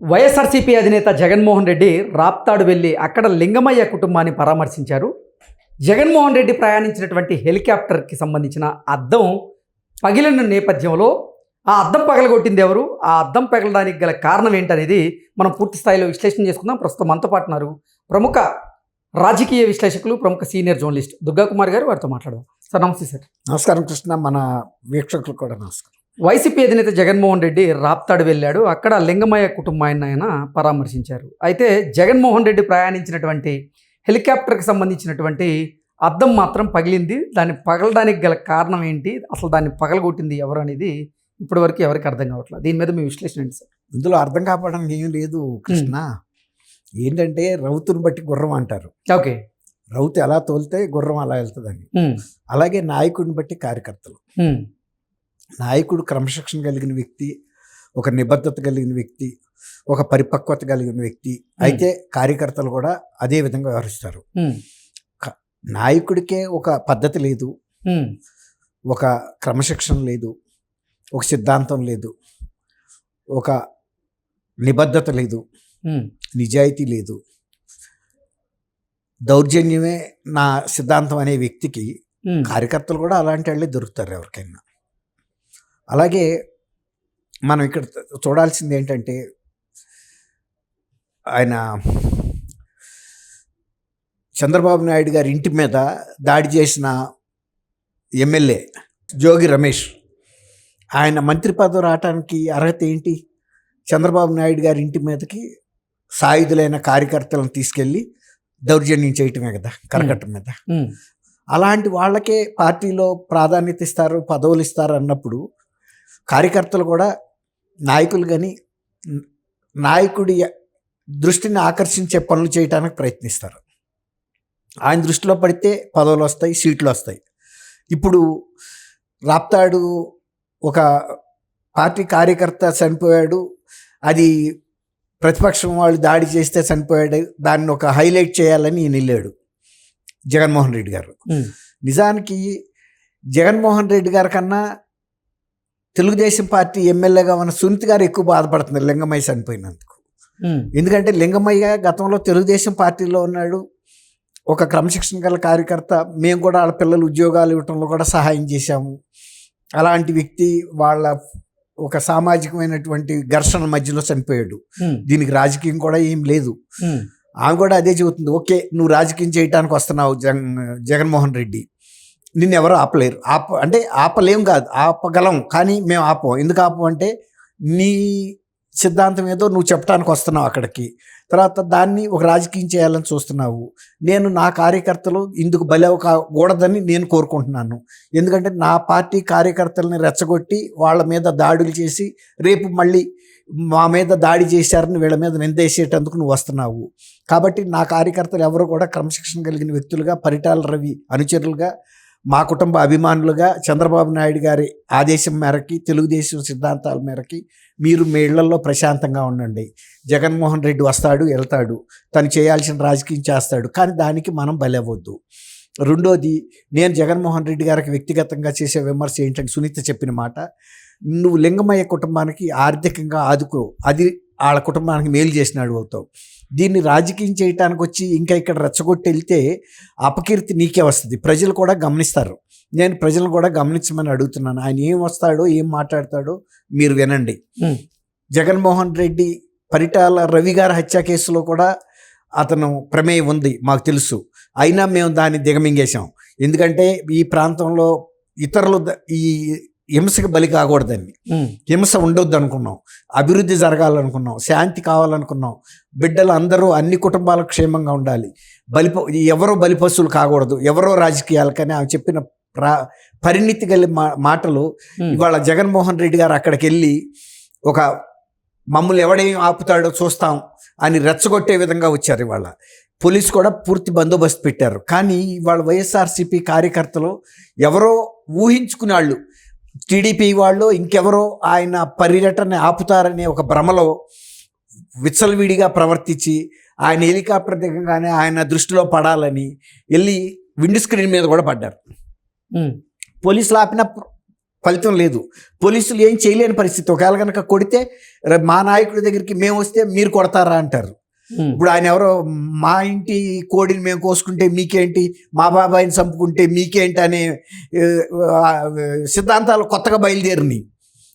వైఎస్ఆర్సీపీ అధినేత జగన్మోహన్ రెడ్డి రాప్తాడు వెళ్ళి అక్కడ లింగమయ్య కుటుంబాన్ని పరామర్శించారు. జగన్మోహన్ రెడ్డి ప్రయాణించినటువంటి హెలికాప్టర్కి సంబంధించిన అద్దం పగిలిన నేపథ్యంలో ఆ అద్దం పగలగొట్టింది ఎవరు, ఆ అద్దం పగలడానికి గల కారణం ఏంటనేది మనం పూర్తి స్థాయిలో విశ్లేషణ చేసుకుందాం. ప్రస్తుతం మనతో పాటు ఉన్నారు ప్రముఖ రాజకీయ విశ్లేషకులు, ప్రముఖ సీనియర్ జర్నలిస్ట్ దుర్గా కుమార్ గారు. వారితో మాట్లాడదాం. సార్ నమస్తే. సార్ నమస్కారం కృష్ణ, మన వీక్షకులు కూడా నమస్కారం. వైసీపీ అధినేత జగన్మోహన్ రెడ్డి రాప్తాడు వెళ్ళాడు. అక్కడ లింగమయ్య కుటుంబాన్ని ఆయన పరామర్శించారు. అయితే జగన్మోహన్ రెడ్డి ప్రయాణించినటువంటి హెలికాప్టర్కి సంబంధించినటువంటి అద్దం మాత్రం పగిలింది. దాన్ని పగలడానికి గల కారణం ఏంటి, అసలు దాన్ని పగలగొట్టింది ఎవరు అనేది ఇప్పటివరకు ఎవరికి అర్థం కావట్లేదు. దీని మీద మీ విశ్లేషణ ఏంటి సార్? ఇందులో అర్థం కావడానికి ఏం లేదు కృష్ణ. ఏంటంటే రౌతుని బట్టి గుర్రం అంటారు. ఓకే, రౌతు ఎలా తోలితే గుర్రం అలా వెళ్తుందని. అలాగే నాయకుడిని బట్టి కార్యకర్తలు. నాయకుడు క్రమశిక్షణ కలిగిన వ్యక్తి, ఒక నిబద్ధత కలిగిన వ్యక్తి, ఒక పరిపక్వత కలిగిన వ్యక్తి అయితే కార్యకర్తలు కూడా అదే విధంగా వ్యవహరిస్తారు. నాయకుడికే ఒక పద్ధతి లేదు, ఒక క్రమశిక్షణ లేదు, ఒక సిద్ధాంతం లేదు, ఒక నిబద్ధత లేదు, నిజాయితీ లేదు, దౌర్జన్యమే నా సిద్ధాంతం అనే వ్యక్తికి కార్యకర్తలు కూడా అలాంటి వాళ్ళే దొరుకుతారు ఎవరికైనా. అలాగే మనం ఇక్కడ చూడాల్సింది ఏంటంటే, ఆయన చంద్రబాబు నాయుడు గారి ఇంటి మీద దాడి చేసిన ఎమ్మెల్యే జోగి రమేష్, ఆయన మంత్రి పదవి రావటానికి అర్హత ఏంటి? చంద్రబాబు నాయుడు గారి ఇంటి మీదకి సాయుధులైన కార్యకర్తలను తీసుకెళ్ళి దౌర్జన్యం చేయటమే కదా, కరకట్ట మీద. అలాంటి వాళ్ళకే పార్టీలో ప్రాధాన్యత ఇస్తారు, పదవులు ఇస్తారు అన్నప్పుడు కార్యకర్తలు కూడా నాయకులు కానీ నాయకుడి దృష్టిని ఆకర్షించే పనులు చేయడానికి ప్రయత్నిస్తారు. ఆయన దృష్టిలో పడితే పదవులు వస్తాయి, సీట్లు వస్తాయి. ఇప్పుడు రాప్తాడు ఒక పార్టీ కార్యకర్త చనిపోయాడు, అది ప్రతిపక్షం వాళ్ళు దాడి చేస్తే చనిపోయాడు, దాన్ని ఒక హైలైట్ చేయాలని ఈయన వెళ్ళాడు జగన్మోహన్ రెడ్డి గారు. నిజానికి జగన్మోహన్ రెడ్డి గారి కన్నా తెలుగుదేశం పార్టీ ఎమ్మెల్యేగా ఉన్న సునీత్ గారు ఎక్కువ బాధపడుతున్నారు లింగమయ్య చనిపోయినందుకు. ఎందుకంటే లింగమయ్య గతంలో తెలుగుదేశం పార్టీలో ఉన్నాడు, ఒక క్రమశిక్షణ గల కార్యకర్త. మేము కూడా వాళ్ళ పిల్లలు ఉద్యోగాలు ఇవ్వటంలో కూడా సహాయం చేశాము. అలాంటి వ్యక్తి వాళ్ళ ఒక సామాజికమైనటువంటి ఘర్షణ మధ్యలో చనిపోయాడు. దీనికి రాజకీయం కూడా ఏం లేదు. ఆమె కూడా అదే చెబుతుంది, ఓకే నువ్వు రాజకీయం చేయడానికి వస్తున్నావు జగన్మోహన్ రెడ్డి, నిన్ను ఎవరు ఆపలేరు. అంటే ఆపలేం కాదు, ఆపగలం, కానీ మేము ఆపం. ఎందుకు ఆపం అంటే నీ సిద్ధాంతం ఏదో నువ్వు చెప్పడానికి వస్తున్నావు అక్కడికి, తర్వాత దాన్ని ఒక రాజకీయం చేయాలని చూస్తున్నావు. నేను నా కార్యకర్తలు ఇందుకు బలవకూడదని నేను కోరుకుంటున్నాను. ఎందుకంటే నా పార్టీ కార్యకర్తలని రెచ్చగొట్టి వాళ్ళ మీద దాడులు చేసి రేపు మళ్ళీ మా మీద దాడి చేశారని వీళ్ళ మీద నిందేసేటందుకు నువ్వు వస్తున్నావు. కాబట్టి నా కార్యకర్తలు ఎవరు కూడా క్రమశిక్షణ కలిగిన వ్యక్తులుగా, పరిటాల రవి అనుచరులుగా, మా కుటుంబ అభిమానులుగా, చంద్రబాబు నాయుడు గారి ఆదేశం మేరకి, తెలుగుదేశం సిద్ధాంతాల మేరకి మీరు మీ ఇళ్లలో ప్రశాంతంగా ఉండండి. జగన్మోహన్ రెడ్డి వస్తాడు, వెళ్తాడు, తను చేయాల్సిన రాజకీయం చేస్తాడు, కానీ దానికి మనం బలవద్దు. రెండోది, నేను జగన్మోహన్ రెడ్డి గారికి వ్యక్తిగతంగా చేసే విమర్శ ఏంటంటే, సునీత చెప్పిన మాట, నువ్వు లింగమయ్య కుటుంబానికి ఆర్థికంగా ఆదుకో, అది వాళ్ళ కుటుంబానికి మేలు చేసినాడు అవుతావు. దీన్ని రాజకీయం చేయటానికి వచ్చి ఇంకా ఇక్కడ రెచ్చగొట్టి వెళ్తే అపకీర్తి నీకే వస్తుంది. ప్రజలు కూడా గమనిస్తారు. నేను ప్రజలను కూడా గమనించమని అడుగుతున్నాను. ఆయన ఏం వస్తాడో, ఏం మాట్లాడతాడో మీరు వినండి. జగన్మోహన్ రెడ్డి పరిటాల రవి గారి హత్య కేసులో కూడా అతను ప్రమేయం ఉంది మాకు తెలుసు. అయినా మేము దాన్ని దిగమింగేశాం. ఎందుకంటే ఈ ప్రాంతంలో ఇతరులు ఈ హింసకి బలి కాకూడదని, హింస ఉండొద్దు అనుకున్నాం, అభివృద్ధి జరగాలనుకున్నాం, శాంతి కావాలనుకున్నాం, బిడ్డలు అందరూ అన్ని కుటుంబాలకు క్షేమంగా ఉండాలి, ఎవరో బలిపశువులు కాకూడదు, ఎవరో రాజకీయాలకని ఆమె చెప్పిన పరిణితి గల మాటలు ఇవాళ జగన్మోహన్ రెడ్డి గారు అక్కడికి వెళ్ళి ఒక మమ్మల్ని ఎవడేం ఆపుతాడో చూస్తాం అని రెచ్చగొట్టే విధంగా వచ్చారు. ఇవాళ పోలీసు కూడా పూర్తి బందోబస్తు పెట్టారు. కానీ ఇవాళ వైఎస్ఆర్సీపీ కార్యకర్తలు ఎవరో ఊహించుకునే వాళ్ళు, టీడీపీ వాళ్ళు ఇంకెవరో ఆయన పర్యటన ఆపుతారనే ఒక భ్రమలో విచ్చలవిడిగా ప్రవర్తించి ఆయన హెలికాప్టర్ దిగగానే ఆయన దృష్టిలో పడాలని వెళ్ళి విండ్ స్క్రీన్ మీద కూడా పడ్డారు. పోలీసులు ఆపిన ఫలితం లేదు. పోలీసులు ఏం చేయలేని పరిస్థితి. ఒకవేళ కనుక కొడితే మా నాయకుడి దగ్గరికి మేము వస్తే మీరు కొడతారా అంటారు. ఇప్పుడు ఆయన ఎవరో మా ఇంటి కోడిని మేము కోసుకుంటే మీకేంటి, మా బాబాయిని చంపుకుంటే మీకేంటి అనే సిద్ధాంతాలు కొత్తగా బయలుదేరినాయి.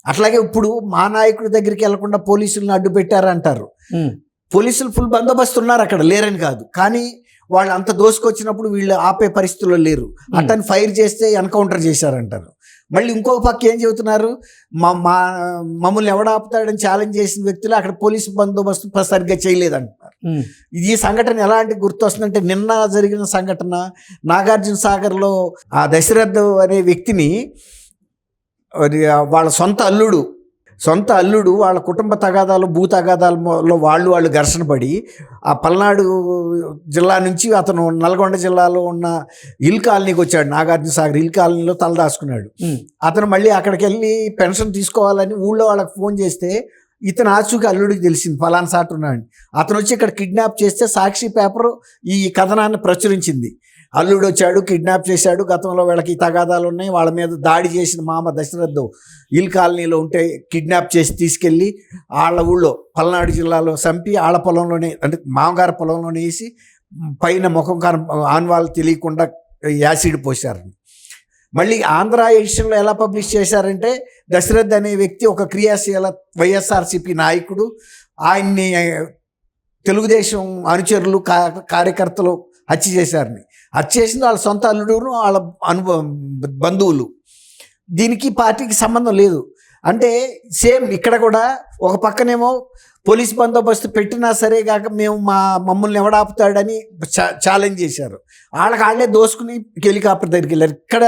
అట్లాగే ఇప్పుడు మా నాయకుడి దగ్గరికి వెళ్లకుండా పోలీసులను అడ్డు పెట్టారంటారు. పోలీసులు ఫుల్ బందోబస్తు ఉన్నారు అక్కడ, లేరని కాదు. కానీ వాళ్ళు అంత దోసుకొచ్చినప్పుడు వీళ్ళు ఆపే పరిస్థితుల్లో లేరు. అతన్ని ఫైర్ చేస్తే ఎన్కౌంటర్ చేశారంటారు. మళ్ళీ ఇంకొక పక్క ఏం చెబుతున్నారు, మమ్మల్ని ఎవడ ఆపుతాడని ఛాలెంజ్ చేసిన వ్యక్తులు అక్కడ పోలీసు బందోబస్తు సరిగ్గా చేయలేదంటున్నారు. ఈ సంఘటన ఎలాంటి గుర్తొస్తుందంటే, నిన్న జరిగిన సంఘటన నాగార్జున సాగర్లో ఆ దశరథ్ అనే వ్యక్తిని వాళ్ళ సొంత అల్లుడు వాళ్ళ కుటుంబ తగాదాలు, భూ తగాదాలలో వాళ్ళు ఘర్షణ పడి ఆ పల్నాడు జిల్లా నుంచి అతను నల్గొండ జిల్లాలో ఉన్న హిల్ కాలనీకి వచ్చాడు. నాగార్జున సాగర్ హిల్ కాలనీలో తలదాచుకున్నాడు. అతను మళ్ళీ అక్కడికి వెళ్ళి పెన్షన్ తీసుకోవాలని ఊళ్ళో వాళ్ళకి ఫోన్ చేస్తే ఇతను ఆచూకి అల్లుడికి తెలిసింది ఫలానా సాట్ ఉన్నాడు. అతను వచ్చి ఇక్కడ కిడ్నాప్ చేస్తే సాక్షి పేపర్ ఈ కథనాన్ని ప్రచురించింది. అల్లుడు వచ్చాడు, కిడ్నాప్ చేశాడు, గతంలో వీళ్ళకి తగాదాలు ఉన్నాయి, వాళ్ళ మీద దాడి చేసిన మామ దశరథ్ ఇల్ కాలనీలో ఉంటే కిడ్నాప్ చేసి తీసుకెళ్ళి వాళ్ళ ఊళ్ళో పల్నాడు జిల్లాలో చంపి వాళ్ళ పొలంలోనే, అంటే మామగారి పొలంలోనే వేసి పైన ముఖం ఆన్వాళ్ళు తెలియకుండా యాసిడ్ పోశారు. మళ్ళీ ఆంధ్ర ఎడిషన్లో ఎలా పబ్లిష్ చేశారంటే, దశరథ్ అనే వ్యక్తి ఒక క్రియాశీల వైఎస్ఆర్సీపీ నాయకుడు, ఆయన్ని తెలుగుదేశం అనుచరులు కార్యకర్తలు హత్య చేశారని. హత్య చేసింది వాళ్ళ సొంత అల్లుడును వాళ్ళ బంధువులు. దీనికి పార్టీకి సంబంధం లేదు. అంటే సేమ్ ఇక్కడ కూడా ఒక పక్కనేమో పోలీస్ బందోబస్తు పెట్టినా సరే కాక మేము మమ్మల్ని ఎవడాపుతాడని ఛాలెంజ్ చేశారు. వాళ్ళే దోసుకుని హెలికాప్టర్ దగ్గరికి వెళ్ళారు. ఇక్కడ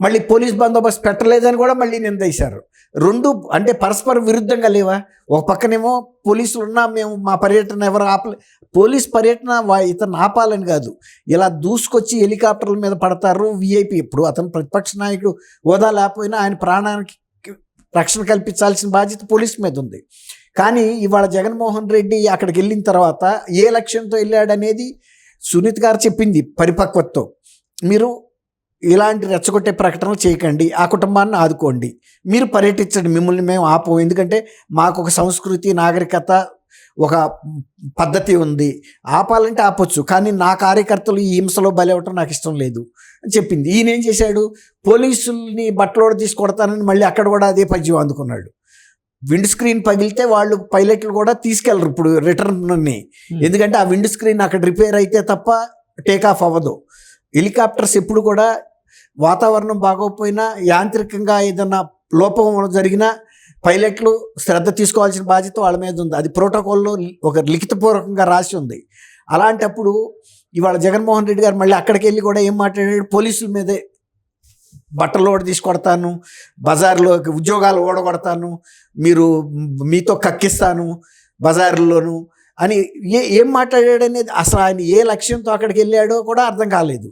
మళ్ళీ పోలీస్ బందోబస్తు పెట్టలేదని కూడా మళ్ళీ నిందేశారు. రెండు అంటే పరస్పర విరుద్ధంగా లేవా? ఒక పక్కనేమో పోలీసులు ఉన్నా మేము మా పర్యటన ఎవరు ఆపలే, పోలీస్ పర్యటన ఇతను ఆపాలని కాదు, ఇలా దూసుకొచ్చి హెలికాప్టర్ల మీద పడతారు. విఐపి ఇప్పుడు అతను ప్రతిపక్ష నాయకుడు హోదా లేకపోయినా ఆయన ప్రాణానికి రక్షణ కల్పించాల్సిన బాధ్యత పోలీస్ మీద ఉంది. కానీ ఇవాళ జగన్మోహన్ రెడ్డి అక్కడికి వెళ్ళిన తర్వాత ఏ లక్ష్యంతో వెళ్ళాడనేది సునీత్ గారు చెప్పింది పరిపక్వతతో. మీరు ఇలాంటి రెచ్చగొట్టే ప్రకటనలు చేయకండి, ఆ కుటుంబాన్ని ఆదుకోండి, మీరు పర్యటించండి, మిమ్మల్ని మేము ఆపం, ఎందుకంటే మాకు ఒక సంస్కృతి, నాగరికత, ఒక పద్ధతి ఉంది, ఆపాలంటే ఆపొచ్చు, కానీ నా కార్యకర్తలు ఈ హింసలో బలవటం నాకు ఇష్టం లేదు అని చెప్పింది. ఈయన ఏం చేశాడు, పోలీసుల్ని బట్టలోడ తీసుకొడతానని మళ్ళీ అక్కడ కూడా అదే పద్యం అందుకున్నాడు. విండ్ స్క్రీన్ పగిలితే వాళ్ళు పైలట్లు కూడా తీసుకెళ్ళరు ఇప్పుడు రిటర్న్ని, ఎందుకంటే ఆ విండ్ స్క్రీన్ అక్కడ రిపేర్ అయితే తప్ప టేకాఫ్ అవ్వదు. హెలికాప్టర్స్ ఎప్పుడు కూడా వాతావరణం బాగోకపోయినా, యాంత్రికంగా ఏదన్నా లోపం జరిగినా పైలట్లు శ్రద్ధ తీసుకోవాల్సిన బాధ్యత వాళ్ళ మీద ఉంది. అది ప్రోటోకాల్లో ఒక లిఖితపూర్వకంగా రాసి ఉంది. అలాంటప్పుడు ఇవాళ జగన్మోహన్ రెడ్డి గారు మళ్ళీ అక్కడికి వెళ్ళి కూడా ఏం మాట్లాడాడు, పోలీసుల మీదే బట్టలు ఓడదీసుకొడతాను, బజార్లో ఉద్యోగాలు ఓడగొడతాను, మీతో కక్కిస్తాను బజార్లోను అని ఏం మాట్లాడాడనేది అసలు ఆయన ఏ లక్ష్యంతో అక్కడికి వెళ్ళాడో కూడా అర్థం కాలేదు,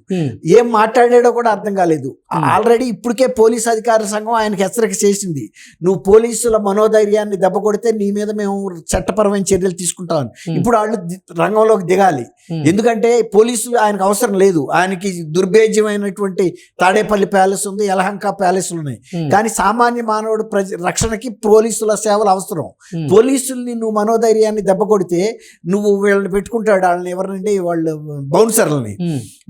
ఏం మాట్లాడాడో కూడా అర్థం కాలేదు. ఆల్రెడీ ఇప్పటికే పోలీస్ అధికారుల సంఘం ఆయనకి హెచ్చరిక చేసింది, నువ్వు పోలీసుల మనోధైర్యాన్ని దెబ్బ కొడితే నీ మీద మేము చట్టపరమైన చర్యలు తీసుకుంటామని. ఇప్పుడు వాళ్ళు రంగంలోకి దిగాలి, ఎందుకంటే పోలీసులు ఆయనకు అవసరం లేదు. ఆయనకి దుర్భేద్యమైనటువంటి తాడేపల్లి ప్యాలెస్ ఉంది, యలహంక ప్యాలెస్లు ఉన్నాయి, కానీ సామాన్య మానవుడు రక్షణకి పోలీసుల సేవలు అవసరం. పోలీసుల్ని నువ్వు మనోధైర్యాన్ని దెబ్బ కొడితే నువ్వు వీళ్ళని పెట్టుకుంటాడు, వాళ్ళని ఎవరినండి, వాళ్ళు బౌన్సర్లని,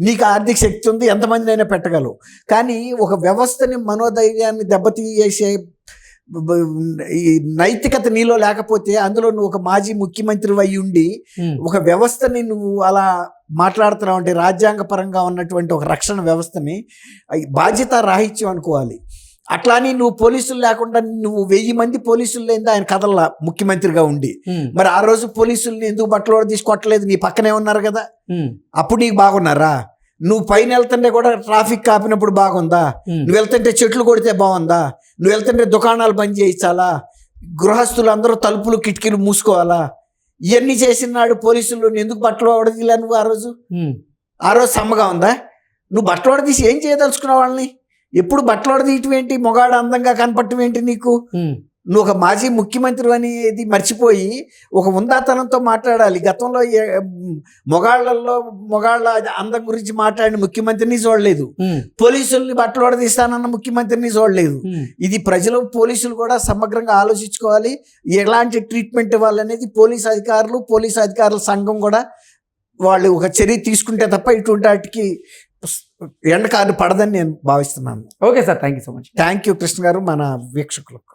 నీకు ఆర్థిక శక్తి ఉంది, ఎంతమంది అయినా పెట్టగలవు. కానీ ఒక వ్యవస్థని మనోధైర్యాన్ని దెబ్బతీసే ఈ నైతికత నీలో లేకపోతే, అందులో నువ్వు ఒక మాజీ ముఖ్యమంత్రి అయి ఉండి ఒక వ్యవస్థని నువ్వు అలా మాట్లాడుతున్నావు అంటే, రాజ్యాంగ పరంగా ఉన్నటువంటి ఒక రక్షణ వ్యవస్థని బాధ్యత రాహిత్యం అనుకోవాలి. అట్లాని నువ్వు పోలీసులు లేకుండా నువ్వు 1000 మంది పోలీసులు లేని ఆయన కథల్లా ముఖ్యమంత్రిగా ఉండి, మరి ఆ రోజు పోలీసుల్ని ఎందుకు బట్టలో తీసుకొట్టలేదు? నీ పక్కనే ఉన్నారు కదా, అప్పుడు నీకు బాగున్నారా? నువ్వు పైన వెళ్తుంటే కూడా ట్రాఫిక్ కాపినప్పుడు బాగుందా? నువ్వు వెళ్తుంటే చెట్లు కొడితే బాగుందా? నువ్వు వెళ్తుంటే దుకాణాలు బంద్ చేయించాలా? గృహస్థులు అందరూ తలుపులు కిటికీలు మూసుకోవాలా? ఇవన్నీ చేసినాడు పోలీసులు ఎందుకు బట్టలు ఓడదీలా? నువ్వు ఆ రోజు సమ్మగా ఉందా? నువ్వు బట్టలు ఓడదీసి ఏం చేయదలుచుకున్నావు వాళ్ళని? ఎప్పుడు బట్టలు తీయటం ఏంటి, మొగాడు అందంగా కనపడటం ఏంటి నీకు? నువ్వు ఒక మాజీ ముఖ్యమంత్రి అనేది మర్చిపోయి ఒక ఉందాతనంతో మాట్లాడాలి. గతంలో మొగాళ్ళ అందం గురించి మాట్లాడిన ముఖ్యమంత్రిని చూడలేదు, పోలీసుల్ని బట్టలు తీస్తానన్న ముఖ్యమంత్రిని చూడలేదు. ఇది ప్రజలు పోలీసులు కూడా సమగ్రంగా ఆలోచించుకోవాలి. ఎలాంటి ట్రీట్మెంట్ ఇవ్వాలనేది పోలీస్ అధికారుల సంఘం కూడా వాళ్ళు ఒక చర్య తీసుకుంటే తప్ప ఇటువంటి వాటికి ఎండ కార్డు పడదని నేను భావిస్తున్నాను. Okay sir, thank you so much. Thank you Krishna గారు, మన వీక్షకులకు.